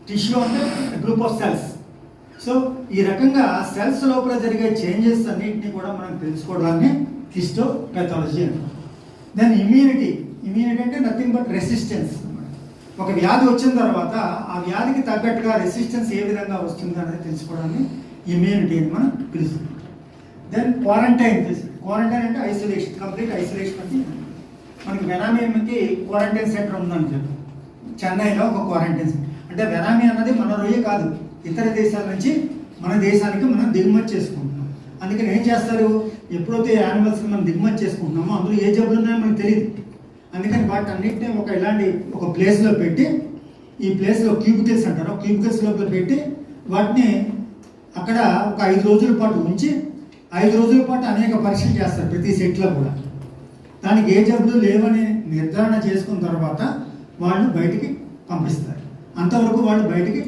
Tissue అంటే group of cells. So ఈ రకంగా సెల్స్ లోపల జరిగే చేంజెస్ అన్నింటినీ కూడా మనం తెలుసుకోవడాన్ని హిస్టోపెథాలజీ అంటాం. దెన్ ఇమ్యూనిటీ అంటే నథింగ్ బట్ రెసిస్టెన్స్. ఒక వ్యాధి వచ్చిన తర్వాత ఆ వ్యాధికి తగ్గట్టుగా రెసిస్టెన్స్ ఏ విధంగా వస్తుంది అనేది తెలుసుకోవడాన్ని ఇమ్యూనిటీ అని మనం పిలుస్తాం. దెన్ క్వారంటైన్ అంటే ఐసోలేషన్, కంప్లీట్ ఐసోలేషన్. అంటే మనకి వెనామీకి క్వారంటైన్ సెంటర్ ఉందని చెప్పి చెన్నైలో ఒక క్వారంటైన్ సెంటర్. అంటే వెనామీ అన్నది మన రొయ్య కాదు, ఇతర దేశాల నుంచి మన దేశానికి మనం దిగుమతి చేసుకుంటున్నాం. అందుకని ఏం చేస్తారు, ఎప్పుడైతే యానిమల్స్ని మనం దిగుమతి చేసుకుంటున్నామో అందులో ఏ జబ్బులు ఉన్నాయో మనకు తెలియదు. అందుకని వాటి అన్నింటినీ ఇలాంటి ఒక ప్లేస్లో పెట్టి, ఈ ప్లేస్లో క్యూబికల్స్ అంటారు, క్యూబికల్స్ లోపల పెట్టి వాటిని అక్కడ ఒక 5 రోజుల పాటు ఉంచి 5 రోజుల పాటు అనేక పరీక్షలు చేస్తారు ప్రతి సెట్లో కూడా. దానికి ఏ జబ్బులు లేవని నిర్ధారణ చేసుకున్న తర్వాత వాళ్ళు బయటికి పంపిస్తారు. అంతవరకు వాళ్ళు బయటికి,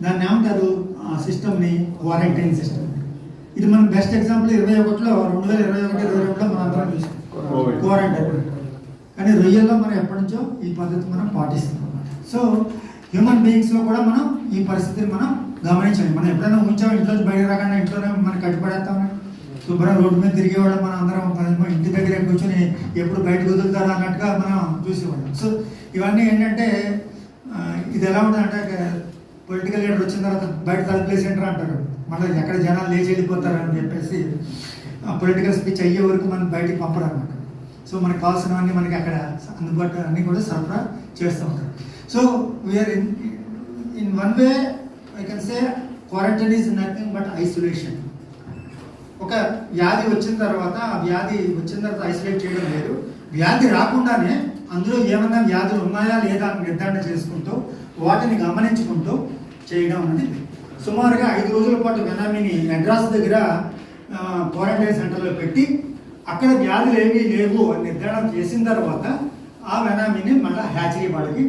దాన్ని ఏమంటారు ఆ సిస్టమ్ని, క్వారంటైన్ సిస్టమ్. ఇది మనం బెస్ట్ ఎగ్జాంపుల్ 2021లో 2021-22లో మనం అందరం చూసాం క్వారంటైన్. కానీ రొయ్యల్లో మనం ఎప్పటి నుంచో ఈ పద్ధతి మనం పాటిస్తాం అన్నమాట. సో హ్యూమన్ బీయింగ్స్లో కూడా మనం ఈ పరిస్థితిని మనం గమనించాలి. మనం ఎప్పుడైనా ఉంచాం ఇంట్లో బయట రాకుండా ఇంట్లోనే మనం కట్టిపడేస్తాం, శుభ్రం రోడ్డు మీద తిరిగేవాళ్ళం, మనం అందరం ఇంటి దగ్గర కూర్చొని ఎప్పుడు బయటకు వదులుతారు అన్నట్టుగా మనం చూసేవాళ్ళం. సో ఇవన్నీ ఏంటంటే ఇది ఎలా ఉంటుందంటే పొలిటికల్ లీడర్ వచ్చిన తర్వాత బయట తలుపులేసేంటారు అంటారు, మళ్ళీ ఎక్కడ జనాలు లేచి వెళ్ళిపోతారు అని చెప్పేసి పొలిటికల్ స్పీచ్ అయ్యే వరకు మనం బయటికి పంపరు అన్నమాట. సో మనకు కావాల్సినవన్నీ మనకి అక్కడ అందుబాటులో అన్నీ కూడా సరఫరా చేస్తూ ఉంటారు. So we are in one way I can say quarantine is nothing but isolation. ఒక వ్యాధి వచ్చిన తర్వాత ఆ వ్యాధి వచ్చిన తర్వాత ఐసోలేట్ చేయడం లేదు, వ్యాధి రాకుండానే అందులో ఏమైనా వ్యాధులు ఉన్నాయా లేదా అని నిర్ధారణ చేసుకుంటూ వాటిని గమనించుకుంటూ చేయడం అనేది. సుమారుగా 5 రోజుల పాటు వెనామీని మెడ్రాస్ దగ్గర క్వారంటైన్ సెంటర్లో పెట్టి అక్కడ వ్యాధులు ఏమీ లేవు అని నిర్ధారణ చేసిన తర్వాత ఆ వెనామీని మళ్ళీ హ్యాచరీ వాళ్ళకి